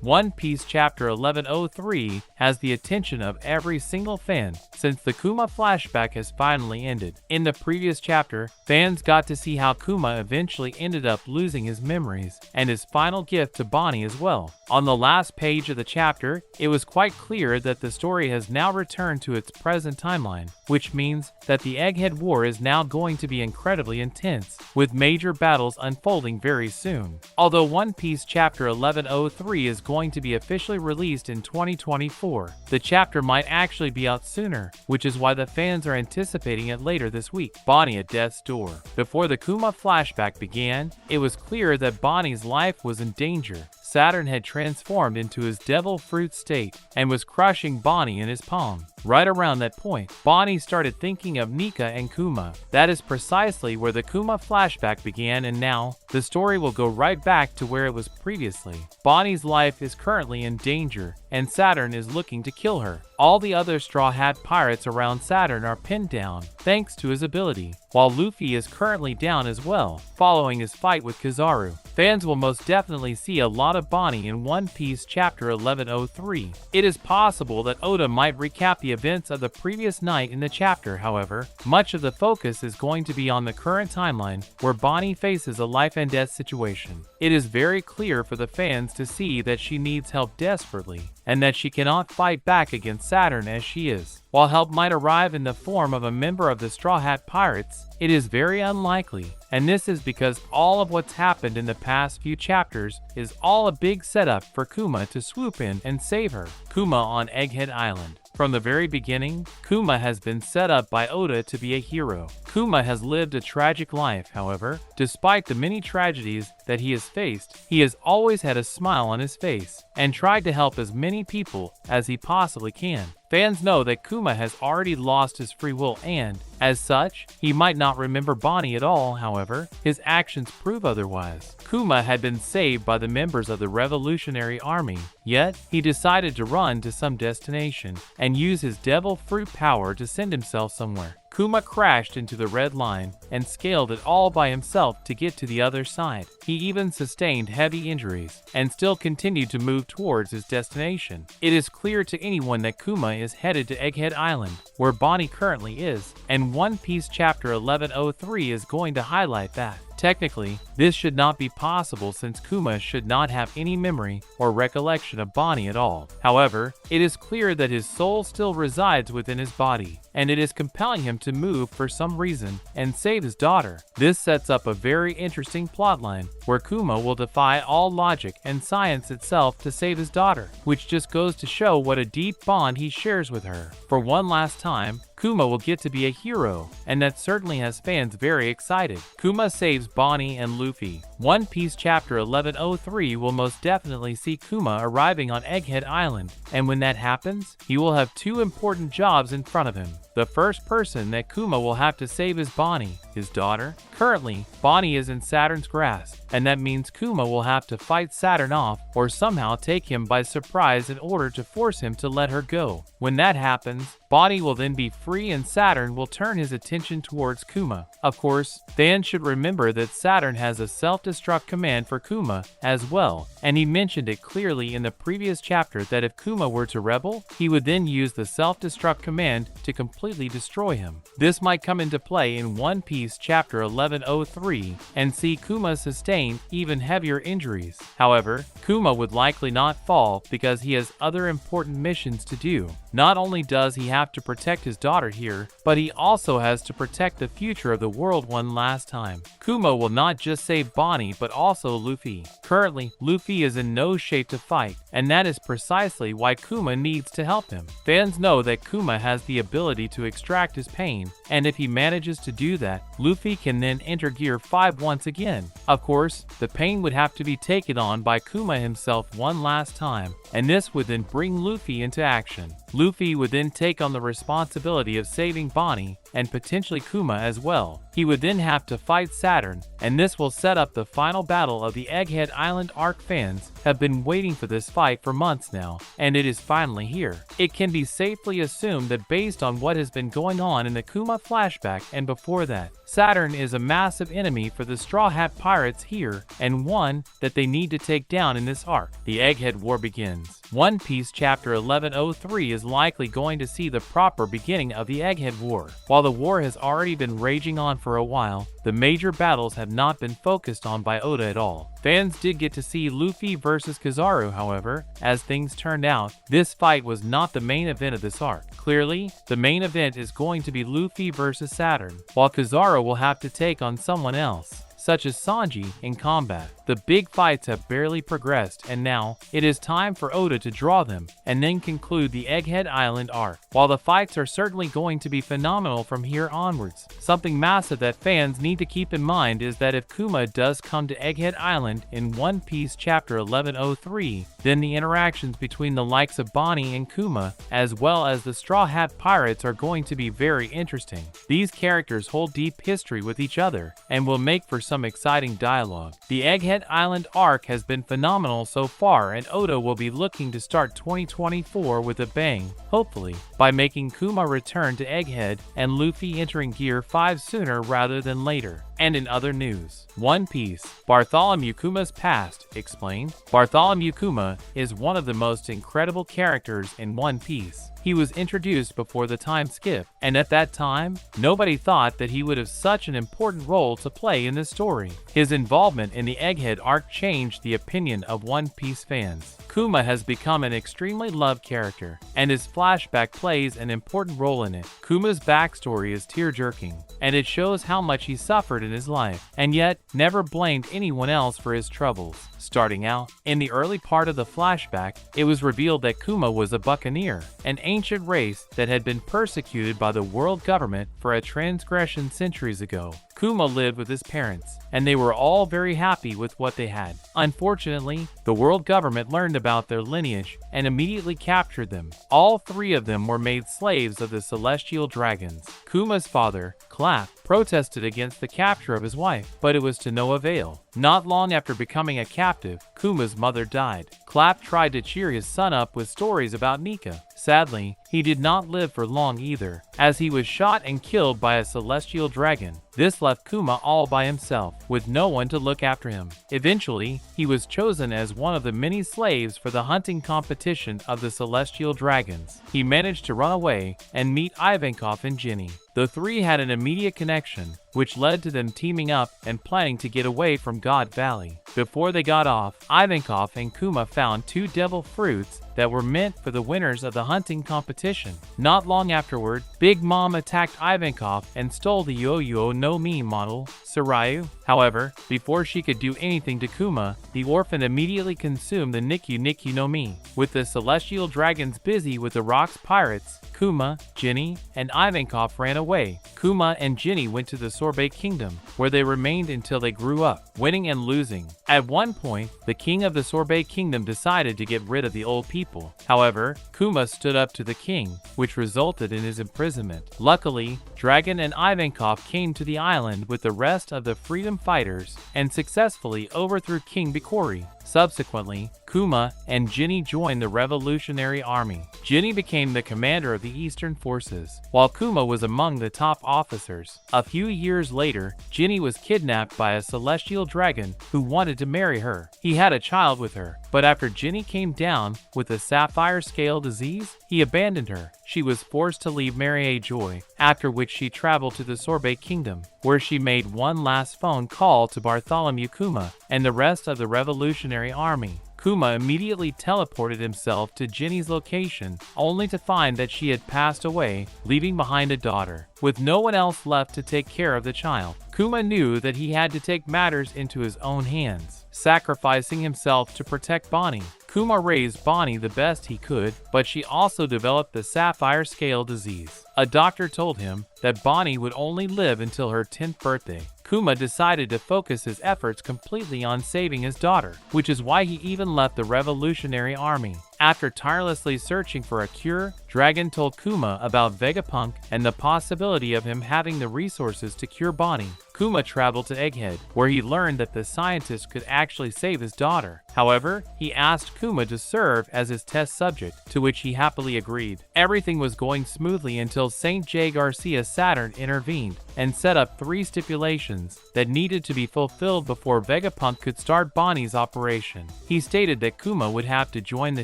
One Piece Chapter 1103 has the attention of every single fan since the Kuma flashback has finally ended. In the previous chapter, fans got to see how Kuma eventually ended up losing his memories and his final gift to Bonnie as well. On the last page of the chapter, it was quite clear that the story has now returned to its present timeline, which means that the Egghead War is now going to be incredibly intense, with major battles unfolding very soon. Although One Piece Chapter 1103 is going to be officially released in 2024, the chapter might actually be out sooner, which is why the fans are anticipating it later this week. Bonnie at death's door. Before the Kuma flashback began, it was clear that Bonnie's life was in danger. Saturn had transformed into his devil fruit state and was crushing Bonnie in his palm. Right around that point, Bonnie started thinking of Nika and Kuma. That is precisely where the Kuma flashback began, and now the story will go right back to where it was previously. Bonnie's life is currently in danger, and Saturn is looking to kill her. All the other Straw Hat pirates around Saturn are pinned down, thanks to his ability, while Luffy is currently down as well, following his fight with Kizaru. Fans will most definitely see a lot of Bonnie in One Piece Chapter 1103. It is possible that Oda might recap the events of the previous night in the chapter. However, much of the focus is going to be on the current timeline where Bonnie faces a life and death situation. It is very clear for the fans to see that she needs help desperately, and that she cannot fight back against Saturn as she is. While help might arrive in the form of a member of the Straw Hat Pirates, it is very unlikely, and this is because all of what's happened in the past few chapters is all a big setup for Kuma to swoop in and save her. Kuma on Egghead Island. From the very beginning, Kuma has been set up by Oda to be a hero. Kuma has lived a tragic life, however. Despite the many tragedies that he has faced, he has always had a smile on his face and tried to help as many people as he possibly can. Fans know that Kuma has already lost his free will and, as such, he might not remember Bonnie at all. However, his actions prove otherwise. Kuma had been saved by the members of the Revolutionary Army, yet he decided to run to some destination and use his devil fruit power to send himself somewhere. Kuma crashed into the red line and scaled it all by himself to get to the other side. He even sustained heavy injuries and still continued to move towards his destination. It is clear to anyone that Kuma is headed to Egghead Island, where Bonnie currently is, and One Piece Chapter 1103 is going to highlight that. Technically, this should not be possible since Kuma should not have any memory or recollection of Bonnie at all. However, it is clear that his soul still resides within his body, and it is compelling him to move for some reason and save his daughter. This sets up a very interesting plotline where Kuma will defy all logic and science itself to save his daughter, which just goes to show what a deep bond he shares with her. For one last time, Kuma will get to be a hero, and that certainly has fans very excited. Kuma saves Bonnie and Luffy. One Piece Chapter 1103 will most definitely see Kuma arriving on Egghead Island, and when that happens, he will have two important jobs in front of him. The first person that Kuma will have to save is Bonnie, his daughter. Currently, Bonnie is in Saturn's grasp, and that means Kuma will have to fight Saturn off or somehow take him by surprise in order to force him to let her go. When that happens, Bonnie will then be free and Saturn will turn his attention towards Kuma. Of course, fans should remember that Saturn has a self-destruct command for Kuma as well, and he mentioned it clearly in the previous chapter that if Kuma were to rebel, he would then use the self-destruct command to completely destroy him. This might come into play in One Piece Chapter 1103 and see Kuma sustain even heavier injuries. However, Kuma would likely not fall because he has other important missions to do. Not only does he have to protect his daughter here, but he also has to protect the future of the world one last time. Kuma will not just save Bonnie but also Luffy. Currently, Luffy is in no shape to fight, and that is precisely why Kuma needs to help him. Fans know that Kuma has the ability to extract his pain, and if he manages to do that, Luffy can then enter Gear 5 once again. Of course, the pain would have to be taken on by Kuma himself one last time, and this would then bring Luffy into action. Luffy would then take on the responsibility of saving Bonnie and potentially Kuma as well. He would then have to fight Saturn, and this will set up the final battle of the Egghead Island arc. Fans have been waiting for this fight for months now, and it is finally here. It can be safely assumed that based on what has been going on in the Kuma flashback and before that, Saturn is a massive enemy for the Straw Hat Pirates here, and one that they need to take down in this arc. The Egghead War begins. One Piece Chapter 1103 is likely going to see the proper beginning of the Egghead War. While the war has already been raging on for a while, the major battles have not been focused on by Oda at all. Fans did get to see Luffy versus Kizaru, however. As things turned out, this fight was not the main event of this arc. Clearly, the main event is going to be Luffy versus Saturn, while Kizaru will have to take on someone else, such as Sanji, in combat. The big fights have barely progressed, and now it is time for Oda to draw them and then conclude the Egghead Island arc. While the fights are certainly going to be phenomenal from here onwards, something massive that fans need to keep in mind is that if Kuma does come to Egghead Island in One Piece Chapter 1103, then the interactions between the likes of Bonnie and Kuma, as well as the Straw Hat Pirates, are going to be very interesting. These characters hold deep history with each other and will make for some exciting dialogue. The Egghead Island arc has been phenomenal so far, and Oda will be looking to start 2024 with a bang, hopefully, by making Kuma return to Egghead and Luffy entering Gear 5 sooner rather than later. And in other news, One Piece, Bartholomew Kuma's past explained. Bartholomew Kuma is one of the most incredible characters in One Piece. He was introduced before the time skip, and at that time, nobody thought that he would have such an important role to play in the story. His involvement in the Egghead arc changed the opinion of One Piece fans. Kuma has become an extremely loved character, and his flashback plays an important role in it. Kuma's backstory is tear-jerking, and it shows how much he suffered in his life, and yet never blamed anyone else for his troubles. Starting out, in the early part of the flashback, it was revealed that Kuma was a buccaneer, an ancient race that had been persecuted by the world government for a transgression centuries ago. Kuma lived with his parents, and they were all very happy with what they had. Unfortunately, the world government learned about their lineage and immediately captured them. All three of them were made slaves of the celestial dragons. Kuma's father, Clap, protested against the capture of his wife, but it was to no avail. Not long after becoming a captive, Kuma's mother died. Clap tried to cheer his son up with stories about Nika. Sadly, he did not live for long either, as he was shot and killed by a celestial dragon. This left Kuma all by himself, with no one to look after him. Eventually, he was chosen as one of the many slaves for the hunting competition of the celestial dragons. He managed to run away and meet Ivankov and Ginny. The three had an immediate connection, which led to them teaming up and planning to get away from God Valley. Before they got off, Ivankov and Kuma found two devil fruits that were meant for the winners of the hunting competition. Not long afterward, Big Mom attacked Ivankov and stole the Yo-Yo no Mi model, Sarayu. However, before she could do anything to Kuma, the orphan immediately consumed the Nikyu no Mi. With the celestial dragons busy with the Rocks pirates, Kuma, Ginny, and Ivankov ran away. Kuma and Ginny went to the Sorbet Kingdom, where they remained until they grew up, winning and losing. At one point, the king of the Sorbet Kingdom decided to get rid of the old people. However, Kuma stood up to the king, which resulted in his imprisonment. Luckily, Dragon and Ivankov came to the island with the rest of the freedom fighters and successfully overthrew King Bikori. Subsequently, Kuma and Ginny joined the Revolutionary Army. Ginny became the commander of the Eastern Forces, while Kuma was among the top officers. A few years later, Ginny was kidnapped by a celestial dragon who wanted to marry her. He had a child with her, but after Ginny came down with a sapphire scale disease, he abandoned her. She was forced to leave Mary Joy, after which she traveled to the Sorbet Kingdom, where she made one last phone call to Bartholomew Kuma and the rest of the Revolutionary Army. Kuma immediately teleported himself to Ginny's location, only to find that she had passed away, leaving behind a daughter. With no one else left to take care of the child, Kuma knew that he had to take matters into his own hands, sacrificing himself to protect Bonnie. Kuma raised Bonnie the best he could, but she also developed the sapphire scale disease. A doctor told him that Bonnie would only live until her 10th birthday. Kuma decided to focus his efforts completely on saving his daughter, which is why he even left the Revolutionary Army. After tirelessly searching for a cure, Dragon told Kuma about Vegapunk and the possibility of him having the resources to cure Bonnie. Kuma traveled to Egghead, where he learned that the scientist could actually save his daughter. However, he asked Kuma to serve as his test subject, to which he happily agreed. Everything was going smoothly until St. J. Garcia Saturn intervened and set up 3 stipulations that needed to be fulfilled before Vegapunk could start Bonnie's operation. He stated that Kuma would have to join the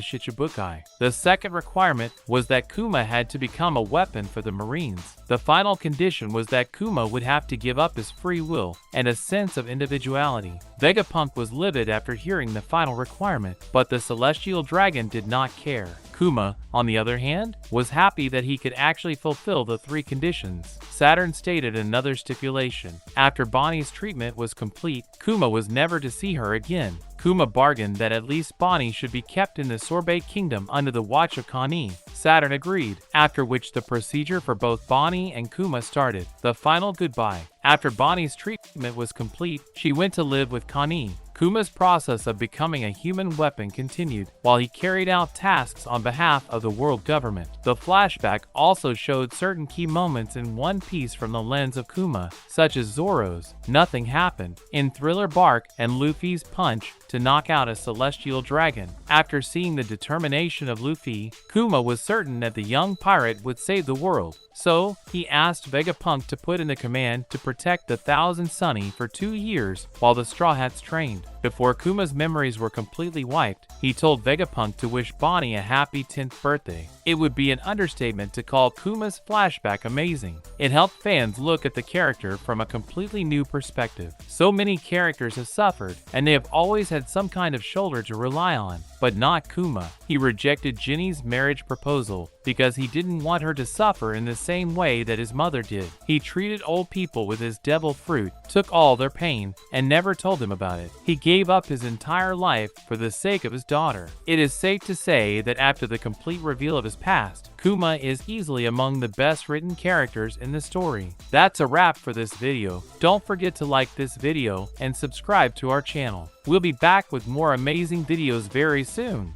Shichibukai. The second requirement was that Kuma had to become a weapon for the Marines. The final condition was that Kuma would have to give up his free will and a sense of individuality. Vegapunk was livid after hearing the final requirement, but the Celestial Dragon did not care. Kuma, on the other hand, was happy that he could actually fulfill the 3 conditions. Saturn stated another stipulation. After Bonnie's treatment was complete, Kuma was never to see her again. Kuma bargained that at least Bonnie should be kept in the Sorbet Kingdom under the watch of Kani. Saturn agreed, after which the procedure for both Bonnie and Kuma started. The final goodbye. After Bonnie's treatment was complete, she went to live with Kani. Kuma's process of becoming a human weapon continued, while he carried out tasks on behalf of the world government. The flashback also showed certain key moments in One Piece from the lens of Kuma, such as Zoro's "Nothing Happened" in Thriller Bark and Luffy's punch to knock out a celestial dragon. After seeing the determination of Luffy, Kuma was certain that the young pirate would save the world. So, he asked Vegapunk to put in the command to protect the Thousand Sunny for 2 years while the Straw Hats trained. Before Kuma's memories were completely wiped, he told Vegapunk to wish Bonnie a happy 10th birthday. It would be an understatement to call Kuma's flashback amazing. It helped fans look at the character from a completely new perspective. So many characters have suffered, and they have always had some kind of shoulder to rely on, but not Kuma. He rejected Ginny's marriage proposal because he didn't want her to suffer in the same way that his mother did. He treated old people with his devil fruit, took all their pain, and never told them about it. He gave up his entire life for the sake of his daughter. It is safe to say that after the complete reveal of his past, Kuma is easily among the best written characters in the story. That's a wrap for this video. Don't forget to like this video and subscribe to our channel. We'll be back with more amazing videos very soon.